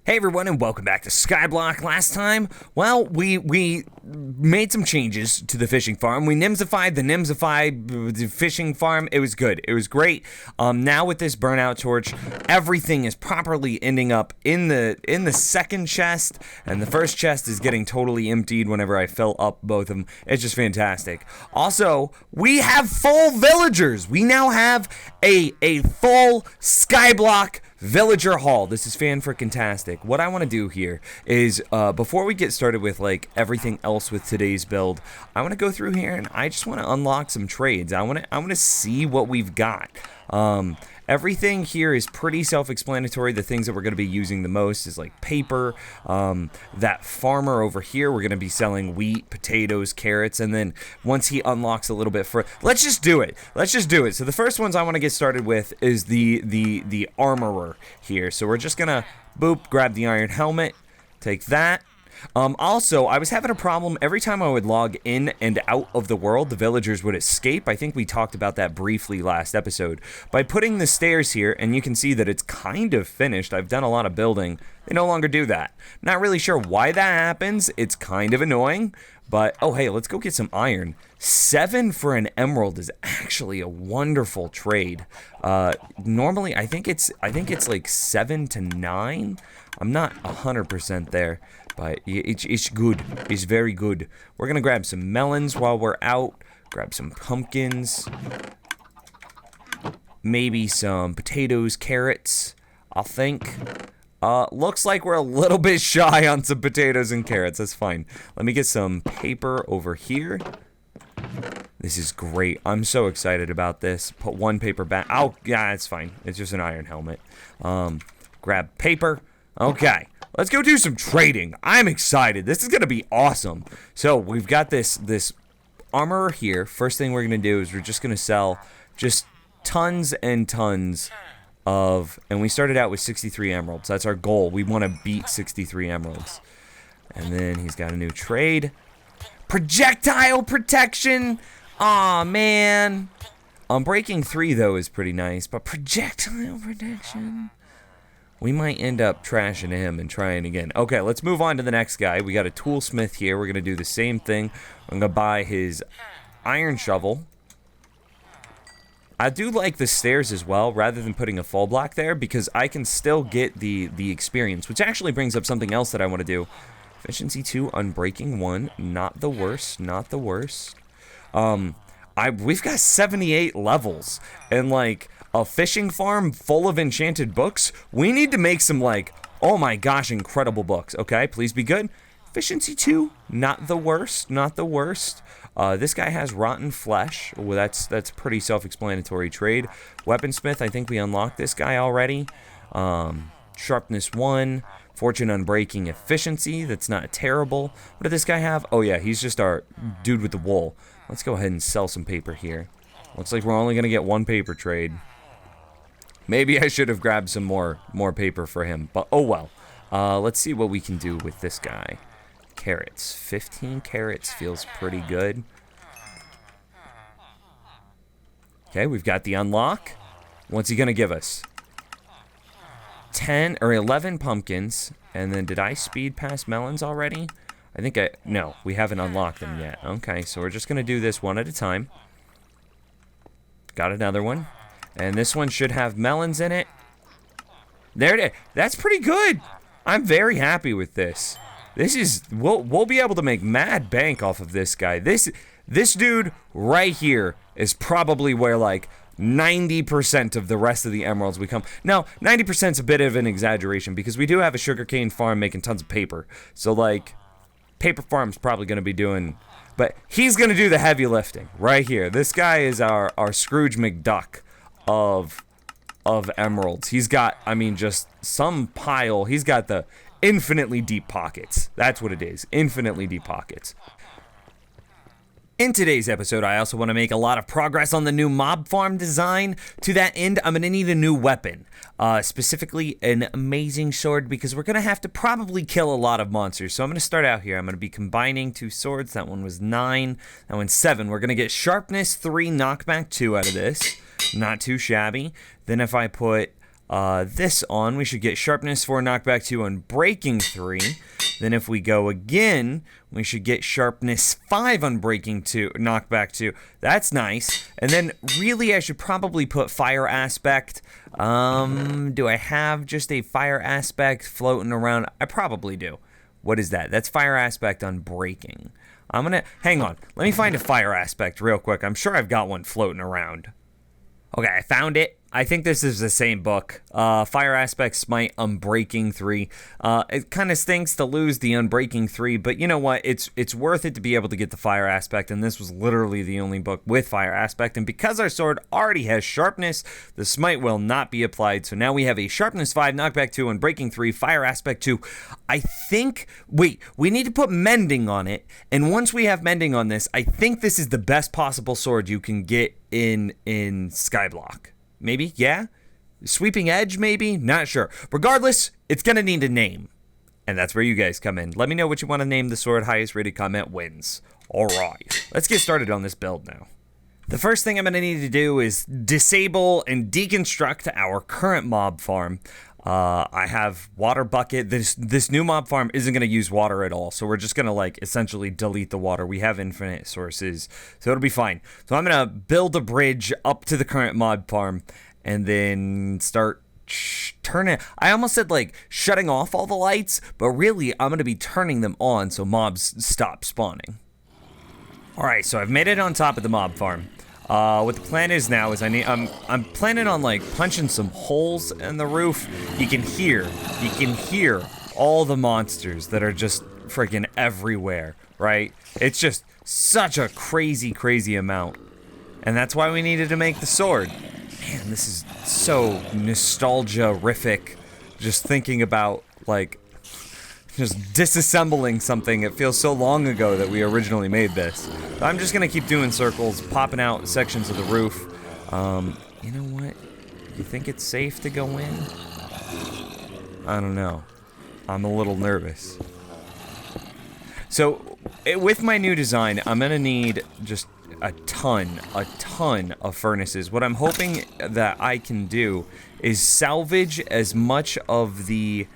Hey everyone, and welcome back to Skyblock. Last time, well, we made some changes to the fishing farm. We nimsified the fishing farm. It was good. It was great. Now with this burnout torch, everything is properly ending up in the second chest, and the first chest is getting totally emptied whenever I fill up both of them. It's just fantastic. Also, we have full villagers. We now have a full Skyblock villager hall. This is fan-frickin-tastic. What I want to do here is, before we get started with like everything else with today's build, I want to go through here and I just want to unlock some trades. I want to see what we've got. Everything here is pretty self-explanatory. The things that we're going to be using the most is like paper. That farmer over here, we're going to be selling wheat, potatoes, carrots, and then once he unlocks a little bit for, let's just do it. So the first ones I want to get started with is the armorer here. So we're just gonna boop, grab the iron helmet, take that. Also, I was having a problem every time I would log in and out of the world, the villagers would escape. I think we talked about that briefly last episode. By putting the stairs here, and you can see that it's kind of finished, I've done a lot of building, they no longer do that. Not really sure why that happens, it's kind of annoying, but, oh hey, let's go get some iron. 7 for an emerald is actually a wonderful trade. Normally, I think it's like 7 to 9. I'm not 100% there. But it's good. It's very good. We're going to grab some melons while we're out. Grab some pumpkins. Maybe some potatoes, carrots, I think. Looks like we're a little bit shy on some potatoes and carrots. That's fine. Let me get some paper over here. This is great. I'm so excited about this. Put one paper back. Oh, yeah, it's fine. It's just an iron helmet. Grab paper. Okay. Let's go do some trading. I'm excited. This is going to be awesome. So we've got this armorer here. First thing we're going to do is we're just going to sell just tons and tons of, and we started out with 63 emeralds. That's our goal. We want to beat 63 emeralds. And then he's got a new trade. Projectile protection. Aw, man. Unbreaking 3, though, is pretty nice. But projectile protection, we might end up trashing him and trying again. Okay, let's move on to the next guy. We got a toolsmith here. We're going to do the same thing. I'm going to buy his iron shovel. I do like the stairs as well, rather than putting a full block there, because I can still get the experience, which actually brings up something else that I want to do. Efficiency 2, Unbreaking 1. Not the worst. Not the worst. We've got 78 levels, and like a fishing farm full of enchanted books. We need to make some like, oh my gosh, incredible books. Okay, please be good. Efficiency 2, not the worst, not the worst. This guy has rotten flesh. Well, that's pretty self-explanatory trade. Weaponsmith, I think we unlocked this guy already. Sharpness 1, Fortune Unbreaking efficiency. That's not terrible. What did this guy have? Oh yeah, he's just our dude with the wool. Let's go ahead and sell some paper here. Looks like we're only gonna get one paper trade. Maybe I should have grabbed some more paper for him, but oh well. Let's see what we can do with this guy. Carrots. 15 carrots feels pretty good. Okay, we've got the unlock. What's he gonna give us? 10 or 11 pumpkins, and then did I speed past melons already? No, we haven't unlocked them yet. Okay, so we're just gonna do this one at a time. Got another one. And this one should have melons in it. That's pretty good. I'm very happy with this. This is, we'll be able to make mad bank off of this guy. This dude right here is probably where like 90% of the rest of the emeralds we come. Now, 90% is a bit of an exaggeration because we do have a sugarcane farm making tons of paper. So like, paper farm's probably going to be doing, but he's going to do the heavy lifting right here. This guy is our Scrooge McDuck of emeralds. He's got, I mean, just some pile. He's got the infinitely deep pockets. That's what it is. Infinitely deep pockets. In today's episode, I also want to make a lot of progress on the new mob farm design. To that end, I'm going to need a new weapon. Specifically, an amazing sword, because we're going to have to probably kill a lot of monsters. So I'm going to start out here. I'm going to be combining 2 swords. That one was 9. That one's 7. We're going to get Sharpness 3, Knockback 2 out of this. Not too shabby. Then if I put this on, we should get Sharpness 4, Knockback 2, Unbreaking 3. Then if we go again, we should get Sharpness 5, Unbreaking 2, Knockback 2. That's nice. And then really I should probably put Fire Aspect. Do I have just a Fire Aspect floating around? I probably do. What is that? That's Fire Aspect Unbreaking. I'm gonna, hang on. Let me find a Fire Aspect real quick. I'm sure I've got one floating around. Okay, I found it. I think this is the same book. Fire Aspect Smite Unbreaking 3. It kind of stinks to lose the Unbreaking 3, but you know what? It's worth it to be able to get the Fire Aspect, and this was literally the only book with Fire Aspect. And because our sword already has Sharpness, the Smite will not be applied. So now we have a Sharpness 5, Knockback 2, Unbreaking 3, Fire Aspect 2. I think, wait, we need to put Mending on it, and once we have Mending on this, I think this is the best possible sword you can get in Skyblock. Maybe, yeah? Sweeping Edge, maybe? Not sure. Regardless, it's going to need a name. And that's where you guys come in. Let me know what you want to name the sword. Highest rated comment wins. Alright, let's get started on this build now. The first thing I'm going to need to do is disable and deconstruct our current mob farm. I have water bucket. This new mob farm isn't going to use water at all, so we're just going to like essentially delete the water. We have infinite sources, so it'll be fine. So I'm going to build a bridge up to the current mob farm and then start turning. I almost said like shutting off all the lights, but really I'm going to be turning them on so mobs stop spawning. All right, so I've made it on top of the mob farm. What the plan is now is I'm planning on like punching some holes in the roof. You can hear all the monsters that are just freaking everywhere, right? It's just such a crazy amount. And that's why we needed to make the sword. Man, this is so nostalgia-rific. Just thinking about like just disassembling something. It feels so long ago that we originally made this. So I'm just gonna keep doing circles, popping out sections of the roof. You know what? You think it's safe to go in? I don't know. I'm a little nervous. So, with my new design, I'm gonna need just a ton of furnaces. What I'm hoping that I can do is salvage as much of the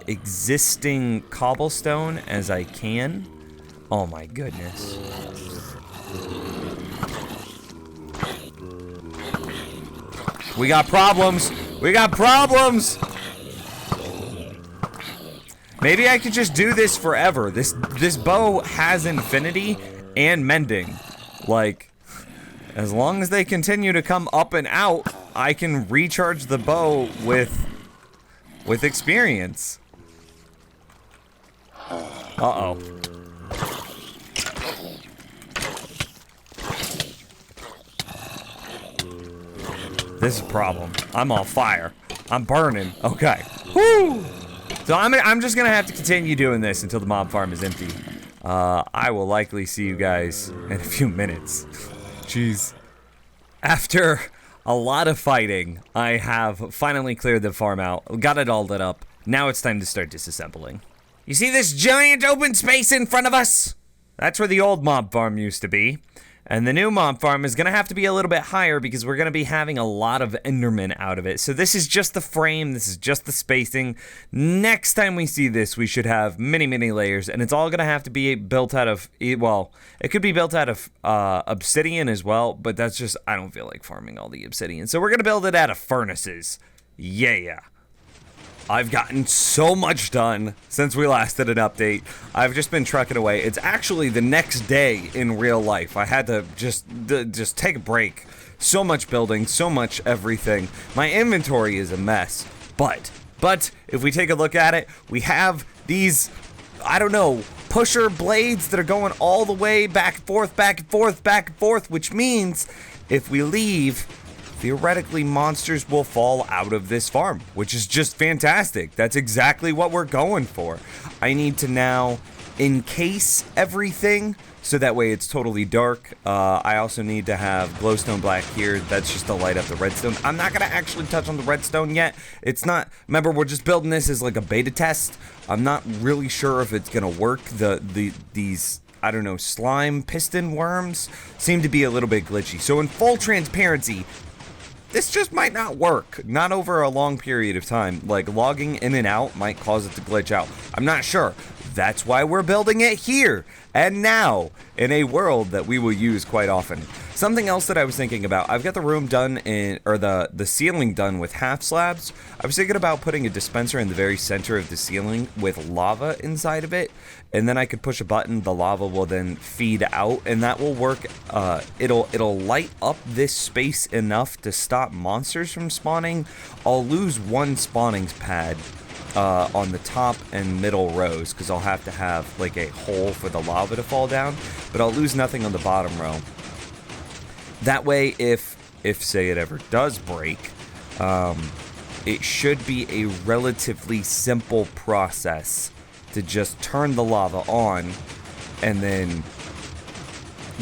existing cobblestone as I can. Oh my goodness. We got problems. We got problems. Maybe I could just do this forever. This bow has infinity and mending. Like, as long as they continue to come up and out, I can recharge the bow with experience. Uh-oh. This is a problem. I'm on fire. I'm burning. Okay. Woo! So I'm just gonna have to continue doing this until the mob farm is empty. I will likely see you guys in a few minutes. Jeez. After a lot of fighting, I have finally cleared the farm out, got it all lit up. Now it's time to start disassembling. You see this giant open space in front of us? That's where the old mob farm used to be. And the new mob farm is going to have to be a little bit higher because we're going to be having a lot of endermen out of it. So this is just the frame. This is just the spacing. Next time we see this, we should have many layers. And it's all going to have to be built out of, well, it could be built out of obsidian as well. But that's just, I don't feel like farming all the obsidian. So we're going to build it out of furnaces. Yeah. I've gotten so much done since we last did an update. I've just been trucking away. It's actually the next day in real life. I had to just take a break. So much building, so much everything. My inventory is a mess. But if we take a look at it, we have these, I don't know, pusher blades that are going all the way back and forth, which means if we leave, theoretically, monsters will fall out of this farm, which is just fantastic. That's exactly what we're going for. I need to now encase everything so that way it's totally dark. I also need to have glowstone black here. That's just to light up the redstone. I'm not going to actually touch on the redstone yet. It's not, remember, we're just building this as like a beta test. I'm not really sure if it's going to work. These I don't know, slime piston worms seem to be a little bit glitchy. So in full transparency, this just might not work. Not over a long period of time. Like, logging in and out might cause it to glitch out. I'm not sure. That's why we're building it here and now in a world that we will use quite often. Something else that I was thinking about, I've got the room done in, or the ceiling done with half slabs. I was thinking about putting a dispenser in the very center of the ceiling with lava inside of it, and then I could push a button, the lava will then feed out, and that will work. It'll light up this space enough to stop monsters from spawning. I'll lose one spawning pad on the top and middle rows, because I'll have to have like a hole for the lava to fall down, but I'll lose nothing on the bottom row. That way, if say it ever does break, it should be a relatively simple process to just turn the lava on and then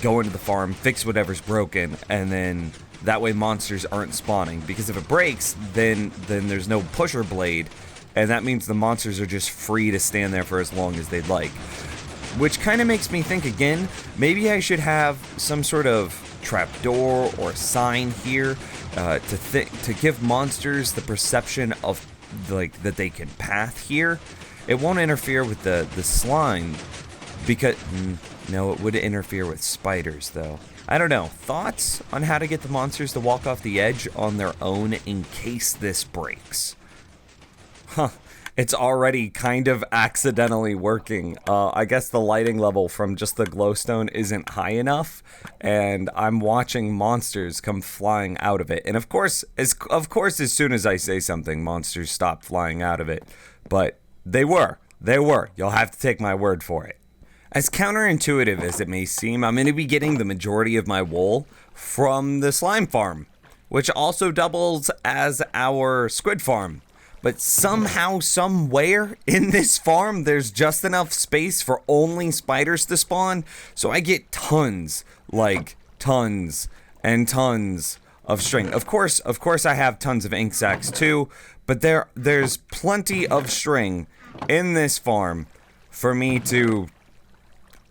go into the farm, fix whatever's broken, and then that way monsters aren't spawning. Because if it breaks, then there's no pusher blade, and that means the monsters are just free to stand there for as long as they'd like. Which kind of makes me think again, maybe I should have some sort of trapdoor or sign here to give monsters the perception of like that they can path here. It won't interfere with the slime because no, it would interfere with spiders though. I don't know. Thoughts on how to get the monsters to walk off the edge on their own in case this breaks? Huh. It's already kind of accidentally working. I guess the lighting level from just the glowstone isn't high enough, and I'm watching monsters come flying out of it. And of course, as soon as I say something, monsters stop flying out of it. But they were. You'll have to take my word for it. As counterintuitive as it may seem, I'm going to be getting the majority of my wool from the slime farm, which also doubles as our squid farm. But somehow, somewhere in this farm, there's just enough space for only spiders to spawn. So I get tons, like tons and tons of string. Of course I have tons of ink sacs too, but there's plenty of string in this farm for me to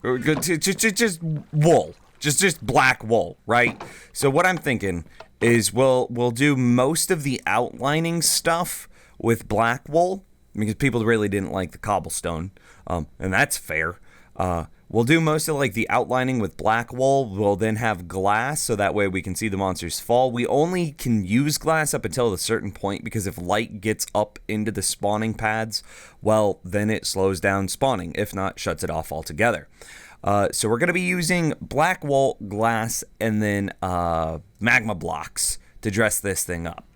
just wool. Just black wool, right? So what I'm thinking is we'll do most of the outlining stuff with black wool, because people really didn't like the cobblestone, and that's fair. We'll do most of like the outlining with black wool. We'll then have glass, so that way we can see the monsters fall. We only can use glass up until a certain point, because if light gets up into the spawning pads, well, then it slows down spawning. If not, shuts it off altogether. So we're going to be using black wool, glass, and then magma blocks to dress this thing up.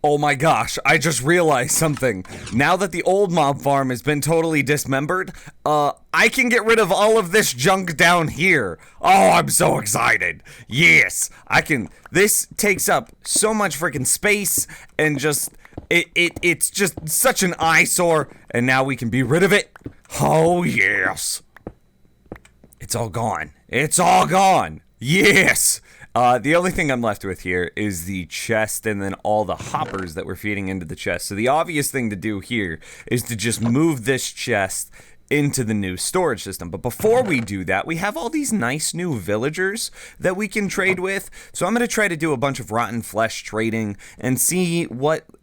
Oh my gosh, I just realized something. Now that the old mob farm has been totally dismembered, I can get rid of all of this junk down here. Oh, I'm so excited. Yes, I can. This takes up so much freaking space, and just, it's just such an eyesore, and now we can be rid of it. Oh, yes. It's all gone. It's all gone. Yes. The only thing I'm left with here is the chest and then all the hoppers that we're feeding into the chest. So the obvious thing to do here is to just move this chest into the new storage system. But before we do that, we have all these nice new villagers that we can trade with. So I'm going to try to do a bunch of rotten flesh trading and see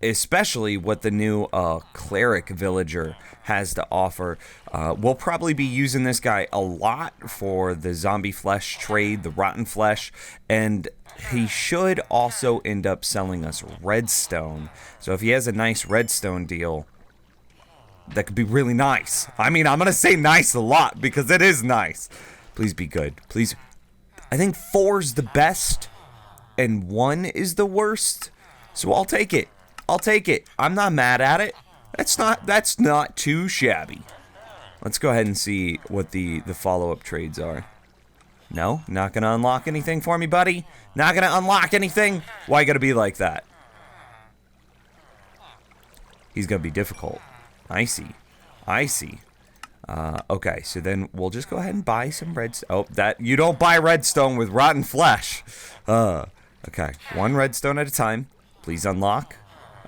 especially what the new cleric villager has to offer. We'll probably be using this guy a lot for the zombie flesh trade, the rotten flesh, and he should also end up selling us redstone. So if he has a nice redstone deal, that could be really nice. I mean, I'm going to say nice a lot because it is nice. Please be good. Please. I think 4's the best and 1 is the worst. So I'll take it. I'll take it. I'm not mad at it. That's not too shabby. Let's go ahead and see what the follow-up trades are. No? Not going to unlock anything for me, buddy? Not going to unlock anything? Why gotta be like that? He's going to be difficult. I see. Okay, so then we'll just go ahead and buy some redstone. Oh, you don't buy redstone with rotten flesh. Okay, 1 redstone at a time. Please unlock.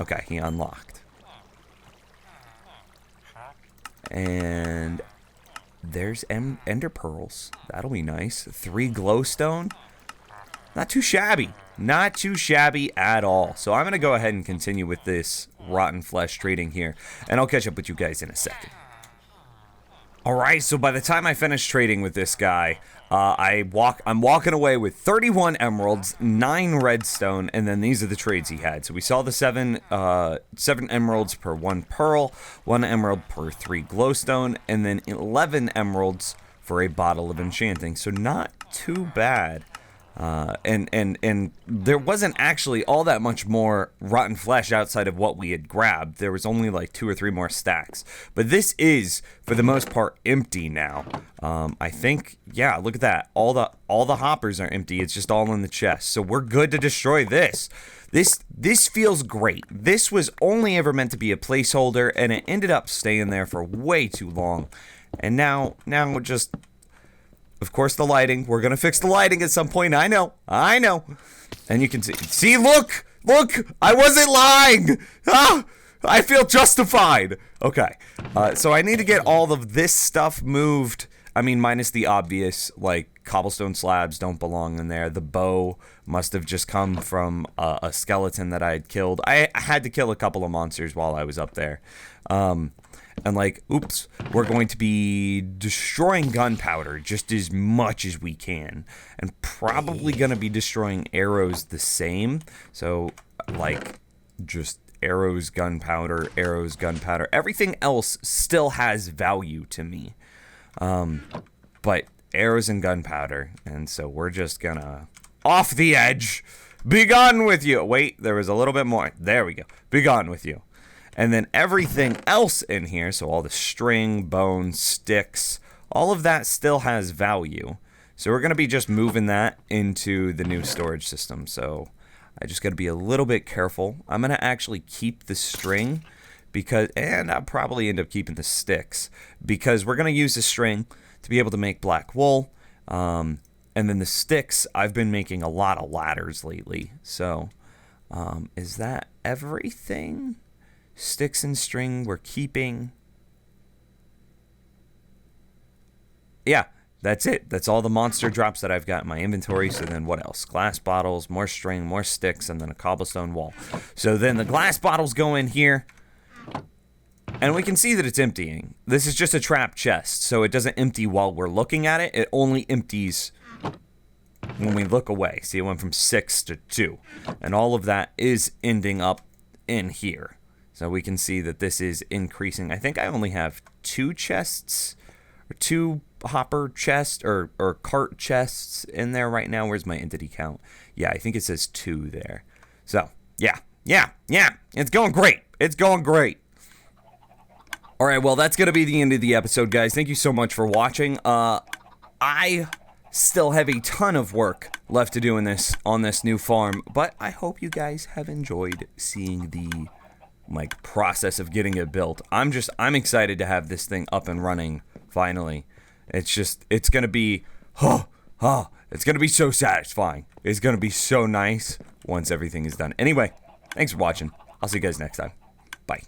Okay, he unlocked. And there's ender pearls. That'll be nice. 3 glowstone. Not too shabby. Not too shabby at all. So I'm going to go ahead and continue with this rotten flesh trading here. And I'll catch up with you guys in a second. Alright, so by the time I finish trading with this guy, I'm walking away with 31 emeralds, 9 redstone, and then these are the trades he had. So we saw the 7 emeralds per 1 pearl, 1 emerald per 3 glowstone, and then 11 emeralds for a bottle of enchanting. So not too bad. And there wasn't actually all that much more rotten flesh outside of what we had grabbed. There was only like 2 or 3 more stacks. But this is, for the most part, empty now. I think, yeah, look at that. All the hoppers are empty. It's just all in the chest. So we're good to destroy this. This feels great. This was only ever meant to be a placeholder, and it ended up staying there for way too long. And now we're just... Of course, the lighting. We're going to fix the lighting at some point. I know. And you can see. See, look! I wasn't lying! Ah! I feel justified! Okay. So I need to get all of this stuff moved. I mean, minus the obvious, like, cobblestone slabs don't belong in there. The bow must have just come from a skeleton that I had killed. I had to kill a couple of monsters while I was up there. And like, oops, we're going to be destroying gunpowder just as much as we can. And probably going to be destroying arrows the same. So, like, just arrows, gunpowder. Everything else still has value to me. But arrows and gunpowder. And so we're just gonna... Off the edge! Be gone with you! Wait, there was a little bit more. There we go. Be gone with you. And then everything else in here, so all the string, bones, sticks, all of that still has value. So we're going to be just moving that into the new storage system. So I just got to be a little bit careful. I'm going to actually keep the string because, and I'll probably end up keeping the sticks because we're going to use the string to be able to make black wool. And then the sticks, I've been making a lot of ladders lately. So is that everything? Sticks and string we're keeping. Yeah, that's it. That's all the monster drops that I've got in my inventory. So then what else? Glass bottles, more string, more sticks, and then a cobblestone wall. So then the glass bottles go in here. And we can see that it's emptying. This is just a trap chest, so it doesn't empty while we're looking at it. It only empties when we look away. See, it went from 6 to 2. And all of that is ending up in here. So we can see that this is increasing. I think I only have 2 chests, or 2 hopper chests, or cart chests in there right now. Where's my entity count? Yeah, I think it says 2 there. So, yeah. It's going great. All right, well, that's going to be the end of the episode, guys. Thank you so much for watching. I still have a ton of work left to do on this new farm, but I hope you guys have enjoyed seeing the process of getting it built. I'm excited to have this thing up and running finally. It's gonna be it's gonna be so satisfying. It's gonna be so nice once everything is done. Anyway, thanks for watching. I'll see you guys next time. Bye.